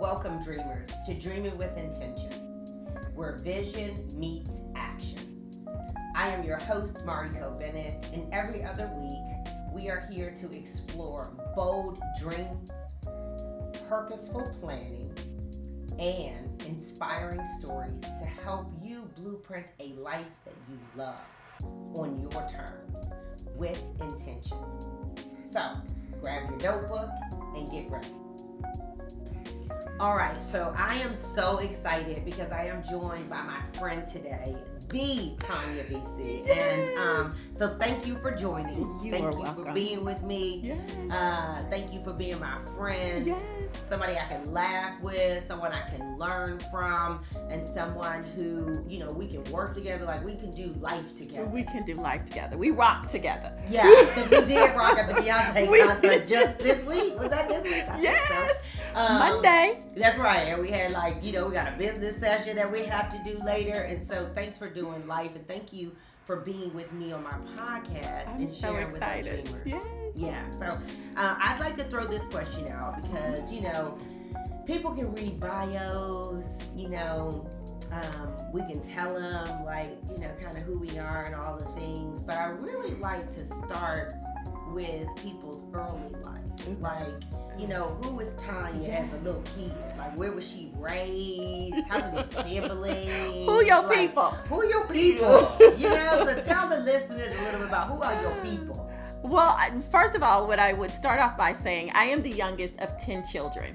Welcome, dreamers, to Dreaming with Intention, where vision meets action. I am your host, Mariko Bennett, and every other week, we are here to explore bold dreams, purposeful planning, and inspiring stories to help you blueprint a life that you love on your terms with intention. So, grab your notebook and get ready. All right, so I am so excited because I am joined by my friend today, the Tonya Veasey. Yes. And so thank you for joining. You thank are you welcome. for being with me. Yes. Thank you for being my friend. Yes. Somebody I can laugh with, someone I can learn from, and someone who, you know, we can work together, like we can do life together. We can do life together. We rock together. Yeah, because we did rock at the Beyonce concert just this week. Was that this week? I Yes. think so. Monday. That's right. And we had we got a business session that we have to do later. And so thanks for doing life. And thank you for being with me on my podcast I'm and so sharing excited. with our dreamers. Yes. Yeah. So I'd like to throw this question out because, people can read bios, we can tell them kind of who we are and all the things. But I really like to start with people's early life. Who was Tonya as a little kid? Like, where was she raised? How many siblings? Who your people? Who your people? So tell the listeners a little bit about who are your people. Well, first of all, what I would start off by saying, I am the youngest of 10 children.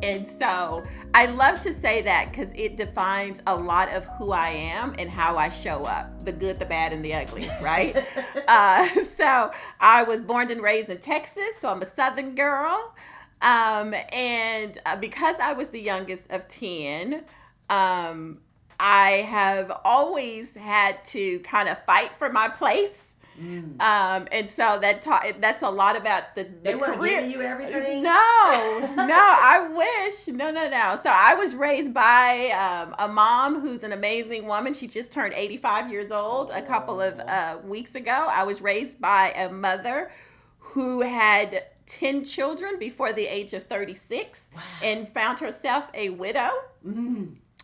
And so I love to say that because it defines a lot of who I am and how I show up, the good, the bad, and the ugly, right? So I was born and raised in Texas, so I'm a Southern girl. And because I was the youngest of 10, I have always had to kind of fight for my place. And so that's a lot about the They weren't career. giving you everything? No, I wish. No. So I was raised by a mom who's an amazing woman. She just turned 85 years old a couple of weeks ago. I was raised by a mother who had 10 children before the age of 36 and found herself a widow.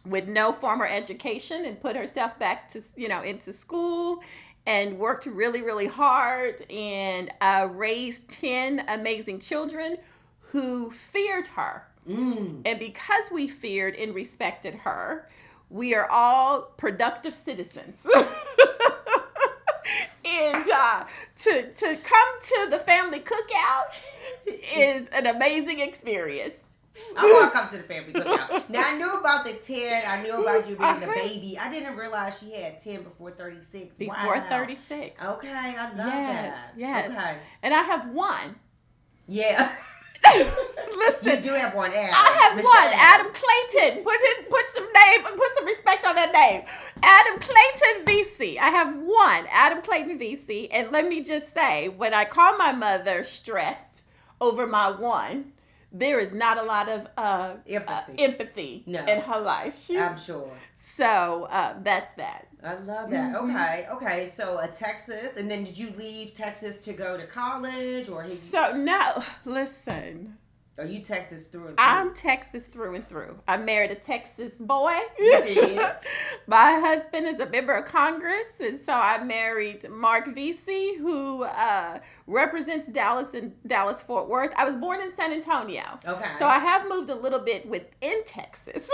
With no formal education and put herself back to, into school and worked really, really hard and raised 10 amazing children who feared her. And because we feared and respected her, we are all productive citizens. And to come to the family cookout is an amazing experience. I want to come to the family cookout. Now, I knew about the 10. I knew about you being the baby. I didn't realize she had 10 before 36. Before 36. Okay, I love that. Yes. Okay. And I have one. Yeah. Listen. You do have one, Adam. I have Mr. one. Adam Clayton. Put some respect on that name. Adam Clayton Veasey. I have one. Adam Clayton Veasey. And let me just say, when I call my mother stressed over my one, there is not a lot of empathy in her life. I'm sure. So that's that. I love that. Okay. So Texas, and then did you leave Texas to go to college, or? No. Listen. Are you Texas through and through? I'm Texas through and through. I married a Texas boy. You did. My husband is a member of Congress, and so I married Mark Veasey, who represents Dallas and Dallas-Fort Worth. I was born in San Antonio. Okay. So I have moved a little bit within Texas.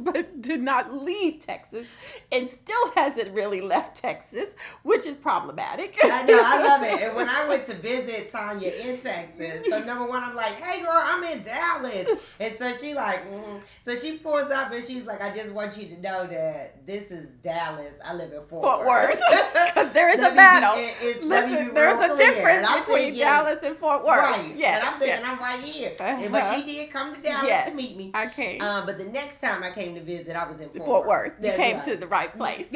But did not leave Texas and still hasn't really left Texas, which is problematic. I know, I love it. And when I went to visit Tonya in Texas, so number one, I'm like, hey girl, I'm in Dallas. And so she So she pulls up and she's like, I just want you to know that this is Dallas. I live in Fort Worth. Because there is a battle. Listen, there's a difference between Dallas and Fort Worth. Right. Yes, and I'm thinking I'm right here. But she did come to Dallas to meet me. I came. But the next time I came to visit, I was in Fort Worth. You came right. to the right place.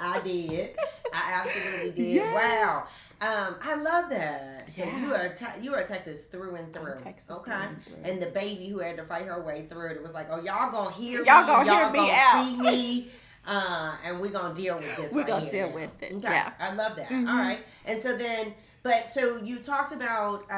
I did. I absolutely did. Yes. Wow. I love that. So Yeah. you are Texas through and through. Texas okay. through and through. And the baby who had to fight her way through it was like, oh, y'all gonna hear me. Y'all gonna hear me gonna out. see me. And we're gonna deal with this. We're gonna deal with it. Okay. Yeah. I love that. Mm-hmm. All right. And so then, so you talked about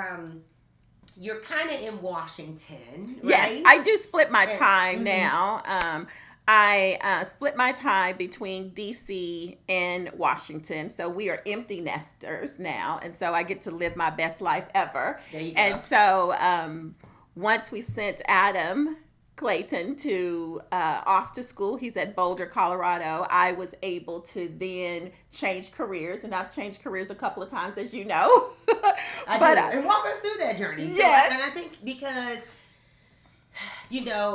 you're kind of in Washington, right? Yes, I do split my time now. I split my time between DC and Washington. So we are empty nesters now. And so I get to live my best life ever. There you go. And so once we sent Adam Clayton to off to school, he's at Boulder, Colorado, I was able to then change careers. And I've changed careers a couple of times, as you know. I do. And walk us through that journey. Yes. And I think because...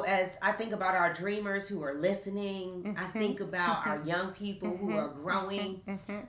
as I think about our dreamers who are listening, I think about our young people who are growing.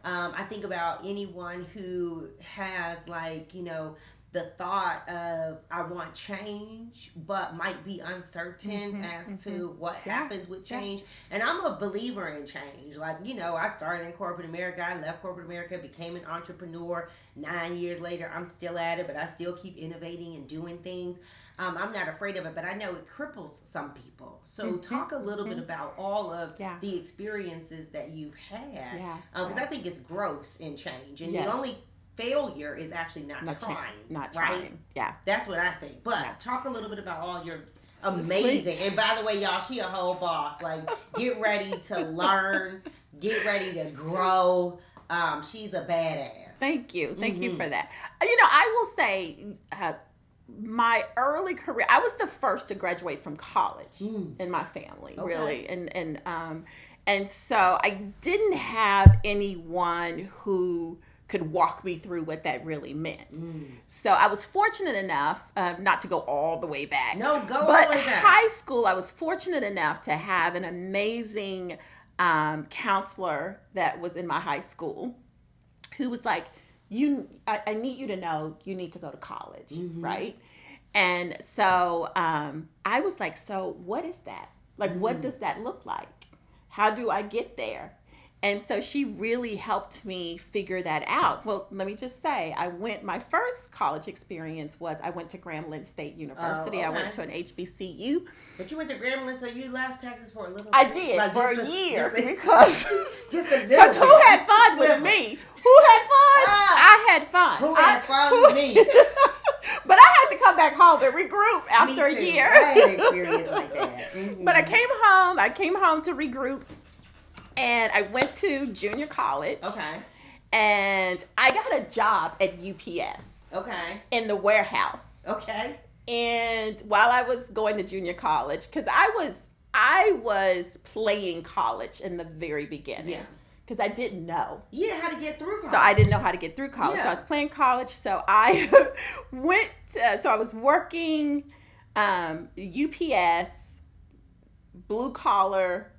I think about anyone who has the thought of I want change, but might be uncertain as to what happens with change. And I'm a believer in change. I started in corporate America. I left corporate America, became an entrepreneur. 9 years later, I'm still at it, but I still keep innovating and doing things. I'm not afraid of it, but I know it cripples some people. So talk a little bit about all of the experiences that you've had. Because I think it's growth and change. And the only failure is actually not trying. Not right? trying. Yeah. That's what I think. But talk a little bit about all your amazing. And by the way, y'all, she a whole boss. Get ready to learn. Get ready to grow. She's a badass. Thank you. Thank you for that. I will say... my early career, I was the first to graduate from college in my family, really. And so I didn't have anyone who could walk me through what that really meant. So I was fortunate enough, not to go all the way back. No, go all but the way back. High school, I was fortunate enough to have an amazing counselor that was in my high school who was like, I need you to know you need to go to college, right? And so I was like, so what is that? What does that look like? How do I get there? And so she really helped me figure that out. Well, let me just say, my first college experience was I went to Grambling State University. I went to an HBCU. But you went to Grambling, so you left Texas for a little bit? I did, for a year. Because just a little bit. Who had fun with me? Who had fun? I had fun. Who had fun with me? But I had to come back home and regroup after a year. I had an experience like that. But I came home to regroup. And I went to junior college. Okay. And I got a job at UPS. Okay. In the warehouse. Okay. And while I was going to junior college, because I was playing college in the very beginning. Yeah. Because I didn't know. Yeah, how to get through college. So I didn't know how to get through college. Yeah. So I was playing college. So I so I was working UPS, blue collar,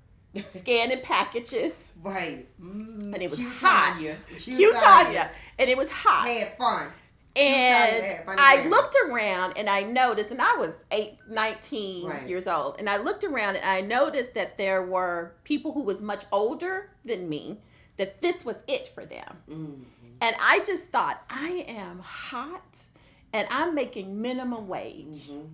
scanning packages. Right. And it was hot. Cute Tonya. And it was hot. Had fun. And I looked around and I noticed, and I was 19 years old, and I looked around and I noticed that there were people who was much older than me, that this was it for them. Mm-hmm. And I just thought, I am hot and I'm making minimum wage. Mm-hmm.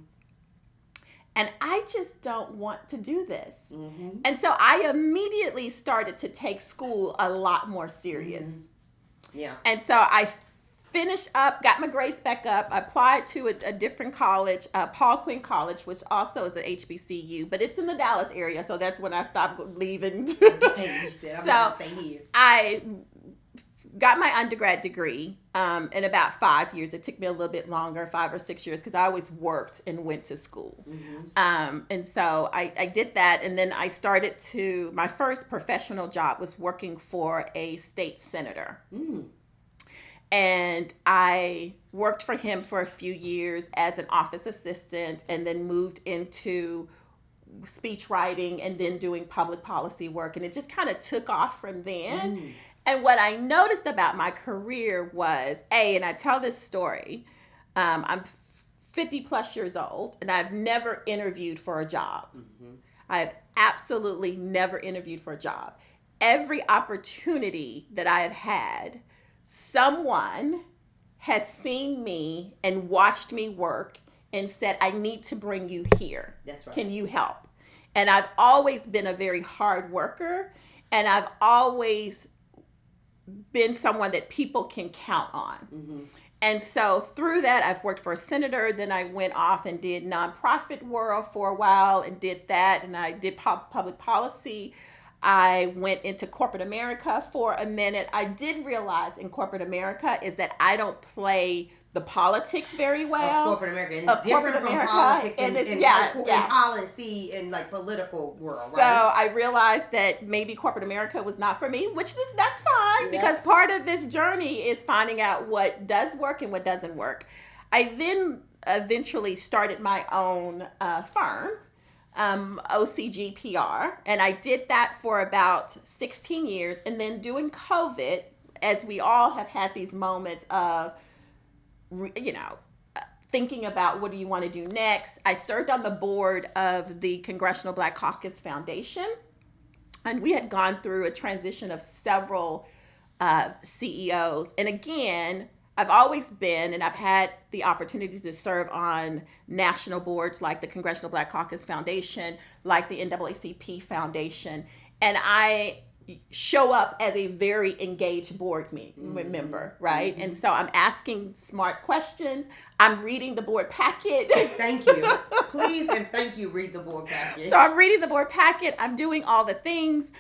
And I just don't want to do this. Mm-hmm. And so I immediately started to take school a lot more serious. Mm-hmm. Yeah. And so I finished up, got my grades back up, applied to a different college, Paul Quinn College, which also is an HBCU, but it's in the Dallas area, so that's when I stopped leaving. Okay, you said, I'm going to stay here. I got my undergrad degree in about 5 years. It took me a little bit longer, 5 or 6 years, because I always worked and went to school. Mm-hmm. And so I did that, and then I started my first professional job was working for a state senator. Mm. And I worked for him for a few years as an office assistant, and then moved into speech writing and then doing public policy work. And it just kind of took off from then. Mm. And what I noticed about my career was, and I tell this story, I'm 50 plus years old, and I've never interviewed for a job. Mm-hmm. I've absolutely never interviewed for a job. Every opportunity that I have had, someone has seen me and watched me work and said, I need to bring you here. That's right. Can you help? And I've always been a very hard worker, and I've always been someone that people can count on. Mm-hmm. And so through that, I've worked for a senator. Then I went off and did nonprofit world for a while and did that. And I did public policy. I went into corporate America for a minute. I did realize in corporate America is that I don't play the politics very well. Of corporate America. And it's different from America, politics and in policy and like political world, so right? I realized that maybe corporate America was not for me, that's fine because part of this journey is finding out what does work and what doesn't work. I then eventually started my own firm, OCGPR, and I did that for about 16 years. And then during COVID, as we all have had these moments of, thinking about what do you want to do next, I served on the board of the Congressional Black Caucus Foundation. And we had gone through a transition of several CEOs. And again, I've always been, and I've had the opportunity to serve on national boards like the Congressional Black Caucus Foundation, like the NAACP Foundation. And I show up as a very engaged board member, right? Mm-hmm. And so I'm asking smart questions. I'm reading the board packet. Thank you. Please and thank you, read the board packet. So I'm reading the board packet. I'm doing all the things.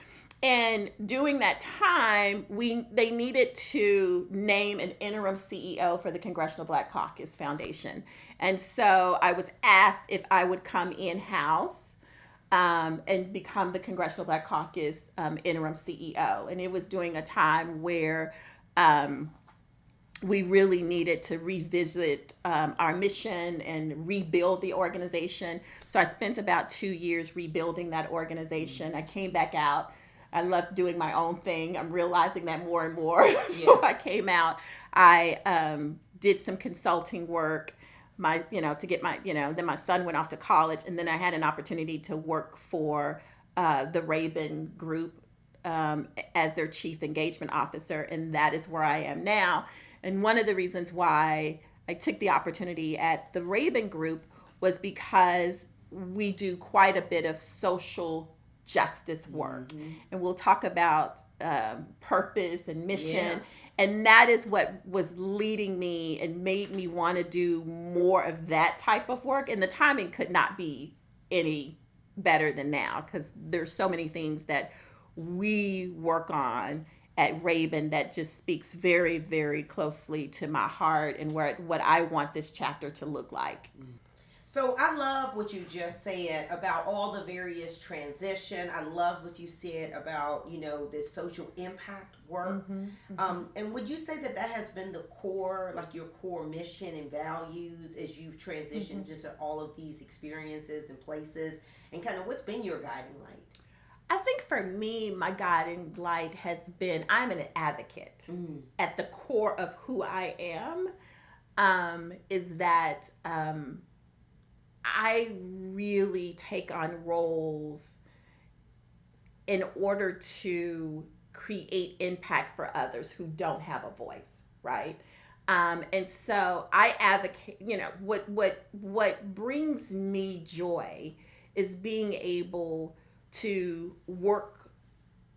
And during that time, they needed to name an interim CEO for the Congressional Black Caucus Foundation. And so I was asked if I would come in-house and become the Congressional Black Caucus interim CEO. And it was during a time where we really needed to revisit our mission and rebuild the organization. So I spent about 2 years rebuilding that organization. I came back out. I loved doing my own thing. I'm realizing that more and more. So I came out. I did some consulting work. To get my, then my son went off to college, and then I had an opportunity to work for the Raben group as their chief engagement officer, and that is where I am now. And one of the reasons why I took the opportunity at the Raben group was because we do quite a bit of social justice work, and we'll talk about purpose and mission. Yeah. And that is what was leading me and made me want to do more of that type of work. And the timing could not be any better than now, because there's so many things that we work on at Raben that just speaks very, very closely to my heart and what I want this chapter to look like. So I love what you just said about all the various transition. I love what you said about, this social impact work. And would you say that has been the core, like your core mission and values as you've transitioned into all of these experiences and places, and kind of what's been your guiding light? I think for me, my guiding light has been, I'm an advocate. At the core of who I am, is that I really take on roles in order to create impact for others who don't have a voice, right? And so I advocate, what brings me joy is being able to work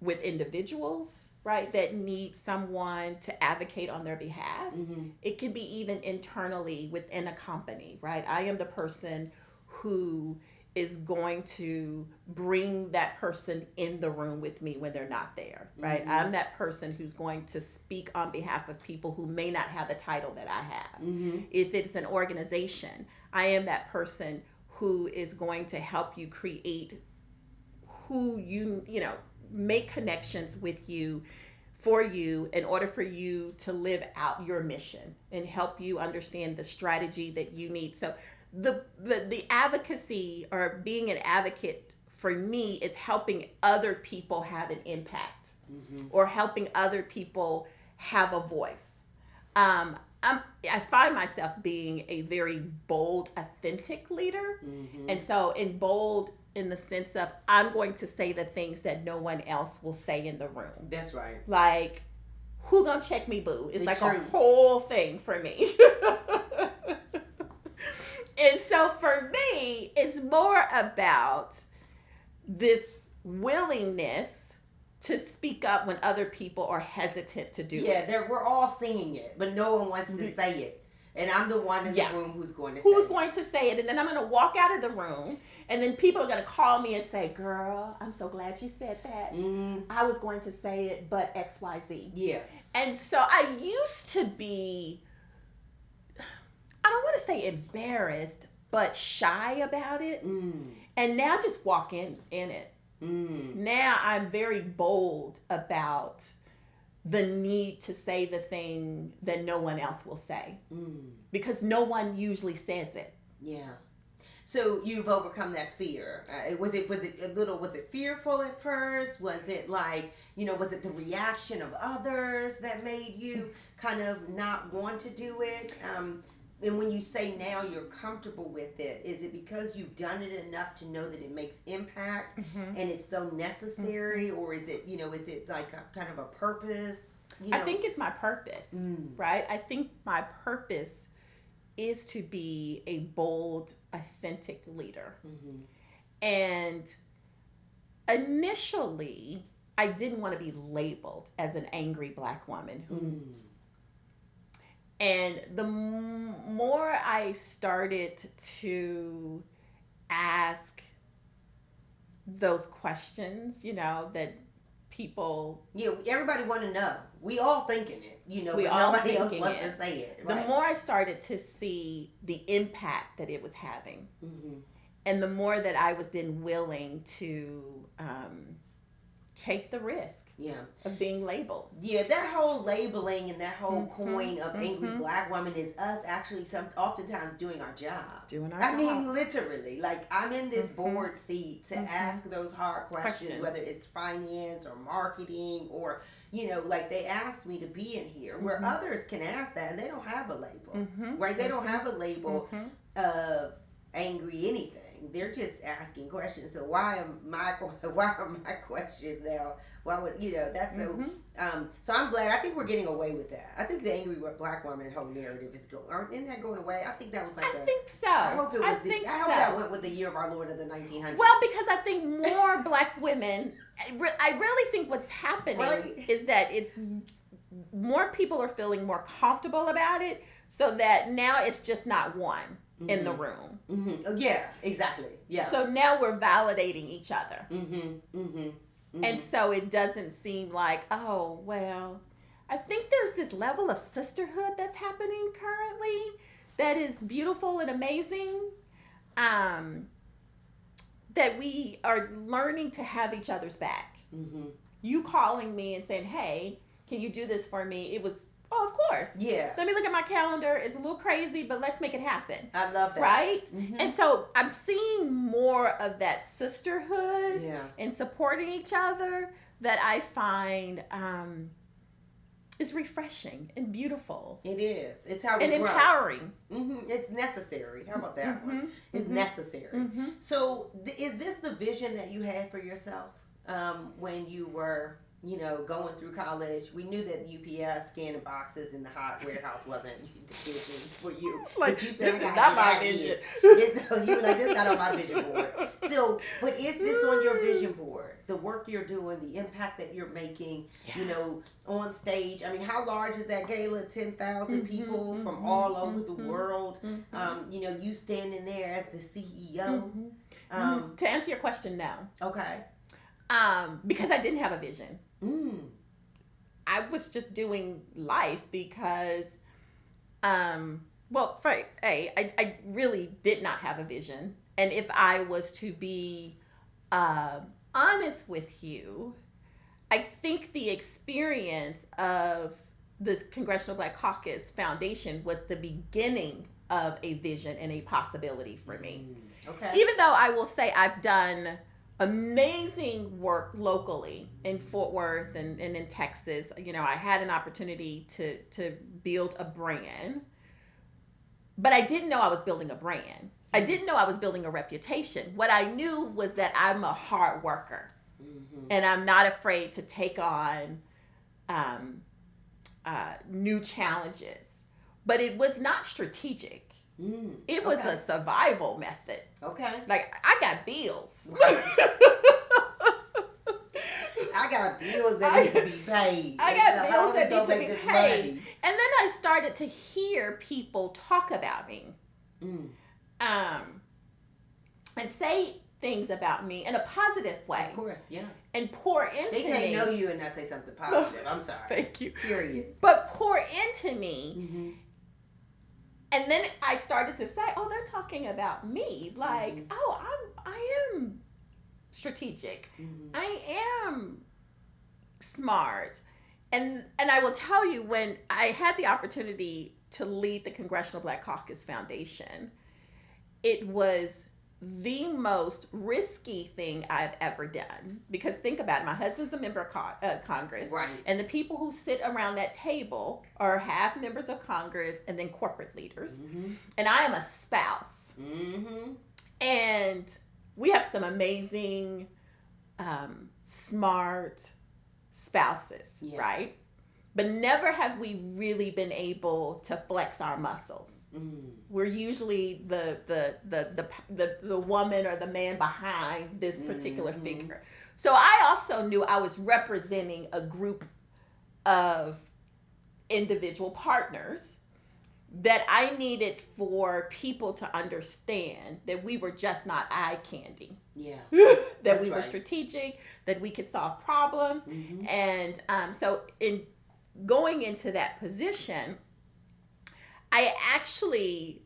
with individuals, right, that need someone to advocate on their behalf. It can be even internally within a company, right? I am the person who is going to bring that person in the room with me when they're not there, right? I'm that person who's going to speak on behalf of people who may not have the title that I have. If it's an organization, I am that person who is going to help you create who make connections with you, for you, in order for you to live out your mission and help you understand the strategy that you need. So the advocacy, or being an advocate, for me, is helping other people have an impact, or helping other people have a voice. I find myself being a very bold, authentic leader. And so in bold, in the sense of, I'm going to say the things that no one else will say in the room. That's right. Like, who gonna check me, boo? It's like a whole thing for me. And so for me, it's more about this willingness to speak up when other people are hesitant to do it. Yeah, we're all seeing it, but no one wants to say it. And I'm the one in the room who's going to say it. Who's going to say it? And then I'm going to walk out of the room, and then people are going to call me and say, girl, I'm so glad you said that. I was going to say it, but XYZ. Yeah. And so I used to be, I don't want to say embarrassed, but shy about it. And now just walk in it. Now I'm very bold about the need to say the thing that no one else will say. Because no one usually says it. Yeah. So you've overcome that fear. Was it fearful at first? Was it like, was it the reaction of others that made you kind of not want to do it? And when you say now you're comfortable with it, is it because you've done it enough to know that it makes impact and it's so necessary? Or is it, is it like a kind of a purpose? I think it's my purpose, right? I think my purpose is to be a bold, authentic leader. And initially, I didn't want to be labeled as an angry Black woman who... And the more I started to ask those questions, that people... Yeah, everybody want to know. We all thinking it, but nobody else wants to say it. Right? The more I started to see the impact that it was having, and the more that I was then willing to take the risk of being labeled. Yeah, that whole labeling and that whole coin of angry Black woman is us actually oftentimes doing our job. I mean, literally. Like, I'm in this board seat to ask those hard questions, whether it's finance or marketing or, like they asked me to be in here, where others can ask that and they don't have a label, right? They don't have a label of angry anything. They're just asking questions. So why are my questions now? Why would that's so? So I'm glad. I think we're getting away with that. I think the angry Black woman whole narrative is isn't that going away? I think that was like I think so. I hope it was. I hope that went with the year of our Lord of the 1900s. Well, because I think more Black women. I really think what's happening is that it's more people are feeling more comfortable about it, so that now it's just not one in the room. Yeah, exactly. Yeah. So now we're validating each other. And so it doesn't seem like, oh, well, I think there's this level of sisterhood that's happening currently that is beautiful and amazing. That we are learning to have each other's back. You calling me and saying, hey, can you do this for me? It was, oh, of course. Yeah. Let me look at my calendar. It's a little crazy, but let's make it happen. I love that. Right? And so I'm seeing more of that sisterhood and supporting each other that I find is refreshing and beautiful. It is. It's how we and grow. Empowering. It's necessary. How about that one? It's necessary. So is this the vision that you had for yourself when you were... going through college? We knew that UPS scanning boxes in the hot warehouse wasn't the vision for you. Like, but you said, this is not my vision. So you were like, this is not on my vision board. So, but is this on your vision board? The work you're doing, the impact that you're making, on stage. I mean, how large is that gala? 10,000 people from all over the world. You standing there as the CEO. To answer your question, no. Okay. Because I didn't have a vision. I was just doing life because, I really did not have a vision. And if I was to be honest with you, I think the experience of this Congressional Black Caucus Foundation was the beginning of a vision and a possibility for me. Okay. Even though I will say I've done amazing work locally in Fort Worth and in Texas. I had an opportunity to build a brand, but I didn't know I was building a brand. I didn't know I was building a reputation. What I knew was that I'm a hard worker, and I'm not afraid to take on new challenges. But it was not strategic. It was a survival method. Okay. Like, I got bills. I got bills that need to be paid. I got so bills that need to be paid. Money? And then I started to hear people talk about me. And say things about me in a positive way. Of course, yeah. And pour into me. They can't know you and not say something positive. I'm sorry. Thank you. Period. But pour into me. And then I started to say, oh, they're talking about me. Like, I am strategic. I am smart. And I will tell you, when I had the opportunity to lead the Congressional Black Caucus Foundation, it was the most risky thing I've ever done. Because think about it, my husband's a member of Congress. Right. And the people who sit around that table are half members of Congress and then corporate leaders. And I am a spouse. And we have some amazing, smart spouses, right? But never have we really been able to flex our muscles. We're usually the woman or the man behind this particular figure. So I also knew I was representing a group of individual partners that I needed for people to understand that we were just not eye candy. Yeah. That we were strategic, that we could solve problems. And so in going into that position, I actually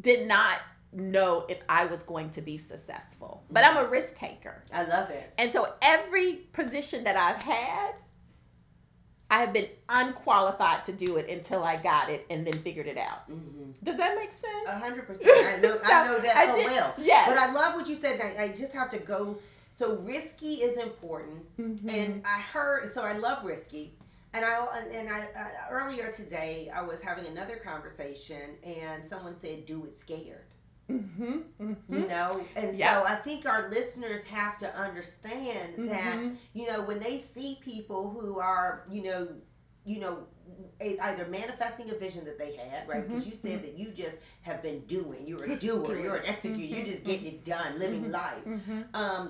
did not know if I was going to be successful, but I'm a risk taker. I love it. And so every position that I've had, I have been unqualified to do it until I got it and then figured it out. Does that make sense? 100%. I know that so well. Yes. But I love what you said. I just have to go. So risky is important. And I heard, so I love risky. And I earlier today, I was having another conversation and someone said, do it scared. You know? And so I think our listeners have to understand that, you know, when they see people who are, you know, either manifesting a vision that they had, right? Because you said that you just have been doing. You're a doer. You're an executor. You're just getting it done, living life.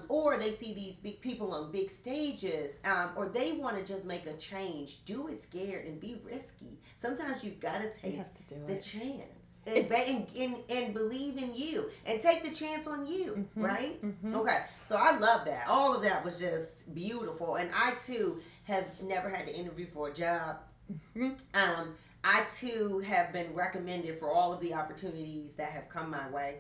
Or they see these big people on big stages, or they want to just make a change. Do it scared and be risky. Sometimes you've got to take the chance. And believe in you and take the chance on you, right? Okay, so I love that. All of that was just beautiful. And I too have never had to interview for a job. I too have been recommended for all of the opportunities that have come my way.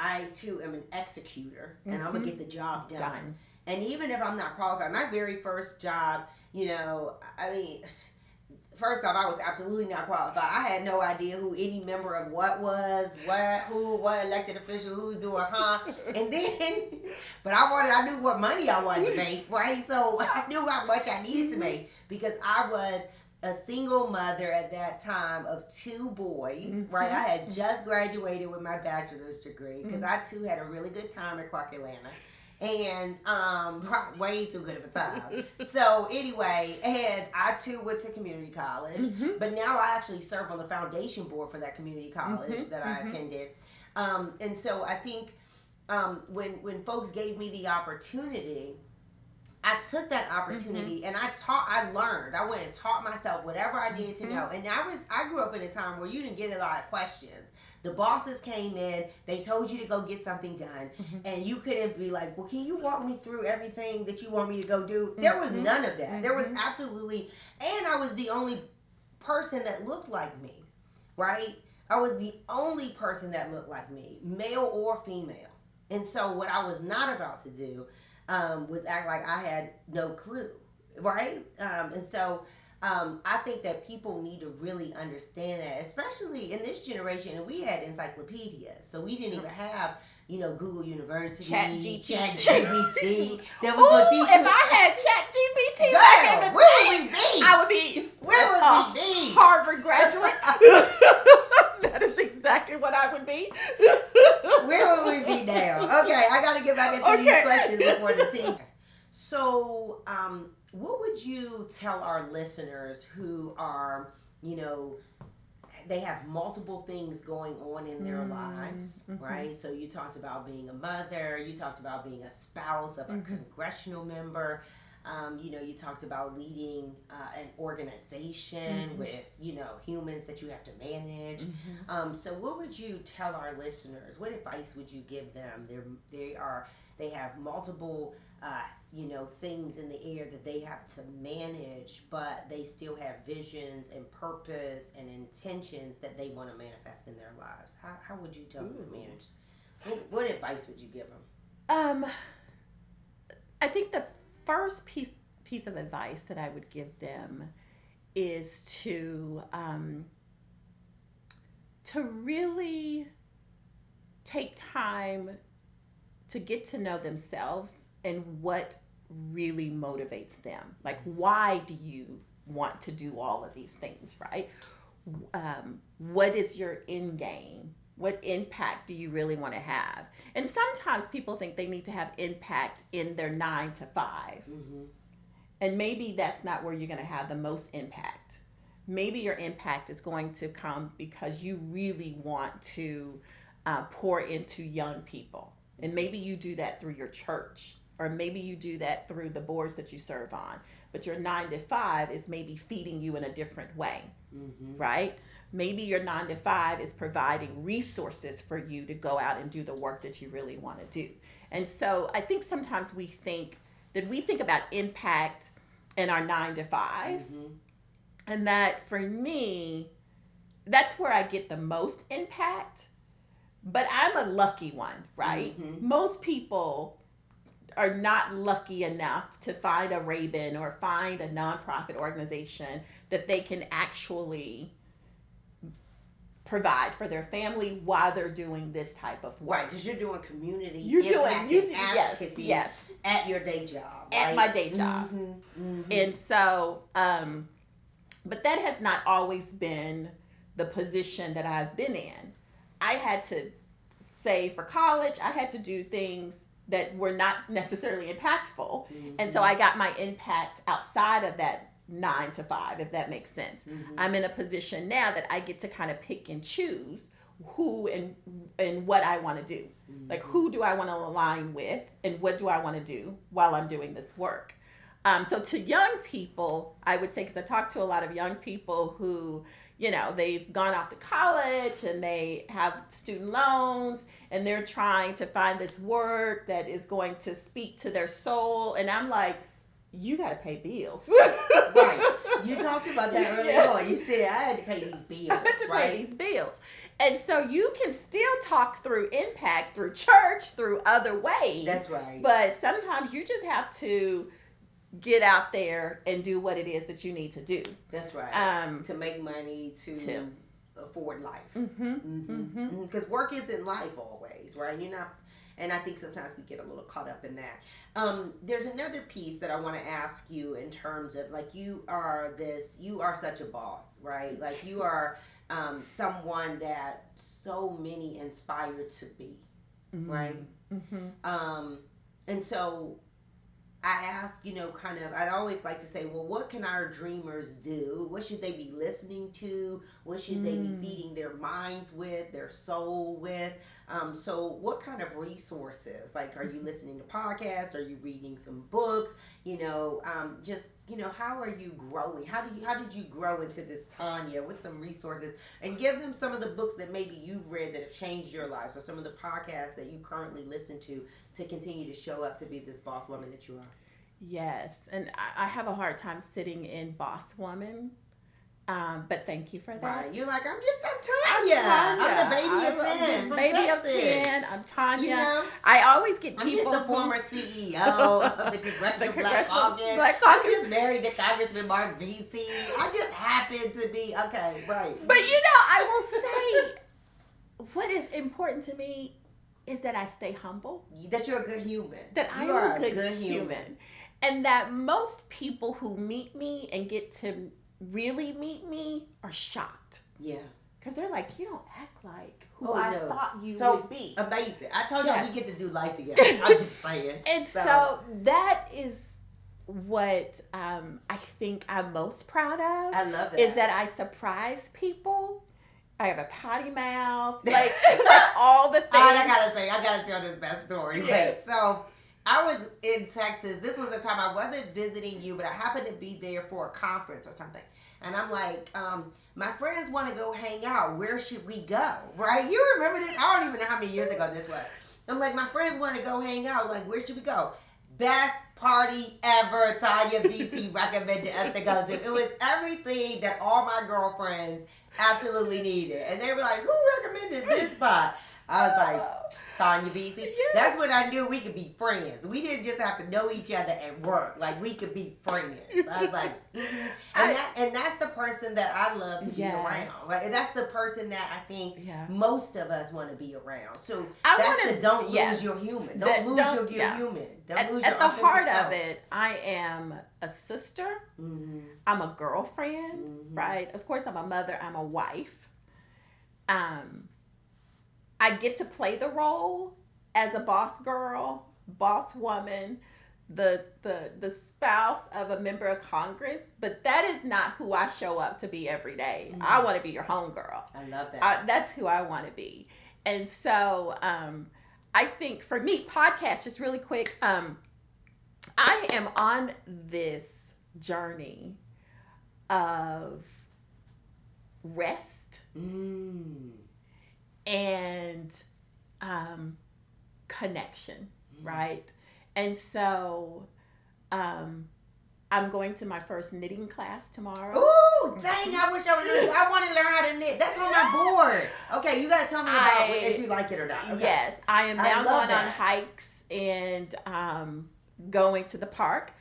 I too am an executor, and I'm gonna get the job done. And even if I'm not qualified, my very first job, you know, I mean, first off, I was absolutely not qualified. I had no idea who any member of what was, what elected official, who's doing, And then, but I knew what money I wanted to make, right? So I knew how much I needed to make because I was a single mother at that time of 2 boys, right? I had just graduated with my bachelor's degree because I too had a really good time at Clark Atlanta. And way too good of a time. So anyway, and I too went to community college, but now I actually serve on the foundation board for that community college that I attended. And so I think when folks gave me the opportunity, I took that opportunity and I learned. I went and taught myself whatever I needed to know. And I grew up in a time where you didn't get a lot of questions. The bosses came in, they told you to go get something done, and you couldn't be like, well, can you walk me through everything that you want me to go do? There was none of that. There was absolutely, and I was the only person that looked like me, right? I was the only person that looked like me, male or female. And so what I was not about to do was act like I had no clue, right? And so I think that people need to really understand that, especially in this generation. And we had encyclopedias, so we didn't even have, you know, Google University, ChatGPT. That was going to teach if I had ChatGPT back in the where would we be? I would be. Where would we be? Harvard graduate. That is exactly what I would be. Where would we be now? Okay, I got to get back into these questions before the team. So, what would you tell our listeners who are, you know, they have multiple things going on in their lives, right? So you talked about being a mother, you talked about being a spouse of a congressional member. You talked about leading an organization with, humans that you have to manage. So what would you tell our listeners? What advice would you give them? They have multiple, things in the air that they have to manage, but they still have visions and purpose and intentions that they want to manifest in their lives. How would you tell them to manage? What advice would you give them? I think the first piece of advice that I would give them is to really take time to get to know themselves and what really motivates them. Like, why do you want to do all of these things, right? What is your end game? What impact do you really want to have? And sometimes people think they need to have impact in their 9 to 5. And maybe that's not where you're going to have the most impact. Maybe your impact is going to come because you really want to pour into young people. And maybe you do that through your church, or maybe you do that through the boards that you serve on. But your 9 to 5 is maybe feeding you in a different way, right? Maybe your 9 to 5 is providing resources for you to go out and do the work that you really want to do. And so I think sometimes we think about impact in our 9 to 5. And that for me, that's where I get the most impact. But I'm a lucky one, right? Most people are not lucky enough to find a Raben or find a nonprofit organization that they can actually provide for their family while they're doing this type of work. Right, because you're doing community impact and advocacy yes. at your day job. At my day job. And so, but that has not always been the position that I've been in. I had to say for college, I had to do things that were not necessarily impactful. And so I got my impact outside of that 9 to 5, if that makes sense. I'm in a position now that I get to kind of pick and choose who and what I want to do. Like, who do I want to align with and what do I want to do while I'm doing this work? So to young people, I would say, because I talk to a lot of young people who, they've gone off to college and they have student loans and they're trying to find this work that is going to speak to their soul. And I'm like, you got to pay bills. Right. You talked about that earlier on. You said, I had to pay these bills. I had to pay these bills. And so you can still talk through impact, through church, through other ways. That's right. But sometimes you just have to get out there and do what it is that you need to do. That's right. To make money, to afford life. Because work isn't life always, right? And I think sometimes we get a little caught up in that. There's another piece that I want to ask you in terms of, like, you are such a boss, right? Like, you are someone that so many inspire to be, right? And so I ask, I'd always like to say, well, what can our dreamers do? What should they be listening to? What should they be feeding their minds with, their soul with? So what kind of resources? Like, are you listening to podcasts? Are you reading some books? How are you growing? How did you grow into this Tonya with some resources? And give them some of the books that maybe you've read that have changed your lives, or some of the podcasts that you currently listen to continue to show up to be this boss woman that you are. Yes, and I have a hard time sitting in boss woman. But thank you for that. Right. You're like, I'm Tonya. I'm the baby of 10 from Texas. I'm Tonya. I always get people. I'm just the former CEO of the Congressional Black Caucus. I'm just married to Congressman Mark Veasey. I just happen to be, okay, right. But I will say, what is important to me is that I stay humble. That you're a good human. That I am a good human. And that most people who meet me and get to really meet me are shocked. Yeah. Because they're like, you don't act like who I thought you would be. Amazing. I told you we get to do life together. I'm just saying. And so that is what I think I'm most proud of. I love that. Is that I surprise people. I have a potty mouth. Like all the things. I gotta tell this best story. Yes. So I was in Texas. This was a time I wasn't visiting you, but I happened to be there for a conference or something. And I'm like, my friends want to go hang out. Where should we go? Right? You remember this? I don't even know how many years ago this was. I'm like, my friends want to go hang out. Like, where should we go? Best party ever. Tonya Veasey recommended us to go to. It was everything that all my girlfriends absolutely needed. And they were like, who recommended this spot? I was like, Tonya Veasey. That's when I knew we could be friends. We didn't just have to know each other at work. Like, we could be friends. I was like, and that's the person that I love to be around. Like, that's the person that I think most of us want to be around. So don't lose your human. Don't lose your human. Don't lose your at the heart self. of it, I am a sister. Mm-hmm. I'm a girlfriend, right? Of course, I'm a mother. I'm a wife. I get to play the role as a boss girl, boss woman, the spouse of a member of Congress, but that is not who I show up to be every day. Mm-hmm. I want to be your homegirl. I love that. That's who I want to be. And so I think for me, podcast, just really quick, I am on this journey of rest. And connection, right? And so I'm going to my first knitting class tomorrow. Ooh, dang, I wish I would know. I want to learn how to knit. That's on my board. Okay, you got to tell me about if you like it or not. Okay. Yes, I am now going on hikes and going to the park.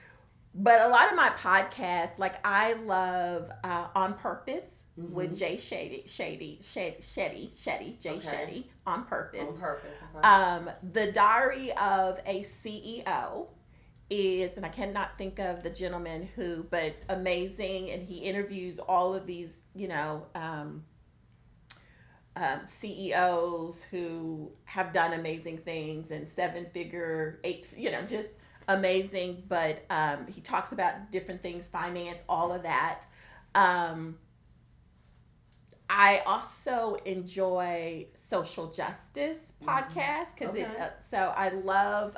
But a lot of my podcasts, like I love On Purpose with Jay Shetty, On Purpose. On Purpose, okay. The Diary of a CEO is, and I cannot think of the gentleman who, but amazing, and he interviews all of these, CEOs who have done amazing things and 7-figure, 8, just amazing. But he talks about different things, finance, all of that. I also enjoy social justice podcasts because so I love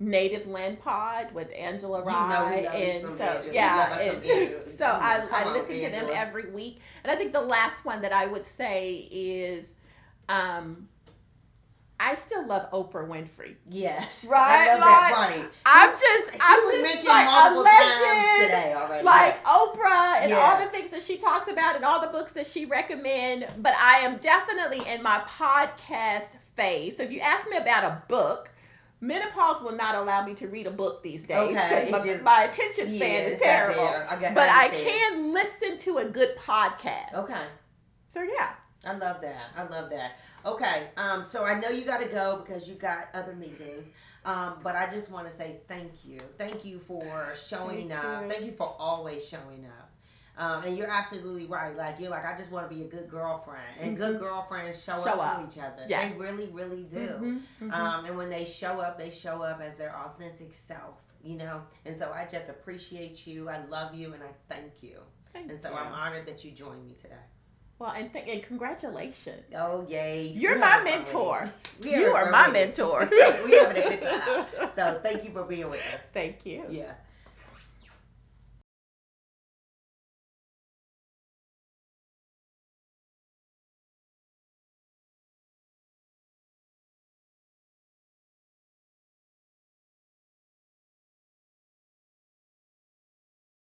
Native Land Pod with Angela Rye, and so so I listen to them every week. And I think the last one that I would say is I still love Oprah Winfrey. Yes. Right? I love that, right. I'm just mentioned like multiple a legend, times today already. like Oprah and all the things that she talks about and all the books that she recommends. But I am definitely in my podcast phase. So if you ask me about a book, menopause will not allow me to read a book these days because my attention span is terrible. But I can listen to a good podcast. Okay. So yeah. I love that. Okay, so I know you got to go because you got other meetings, but I just want to say thank you. Thank you for showing up. Thank you for always showing up. And you're absolutely right. Like, you're like, I just want to be a good girlfriend. And good girlfriends show up for each other. Yes. They really, really do. And when they show up as their authentic self, And so I just appreciate you. I love you, and I thank you. I'm honored that you joined me today. Well, and congratulations. Oh, yay. You're my mentor. You are my mentor. We're having a good time. So thank you for being with us. Thank you. Yeah.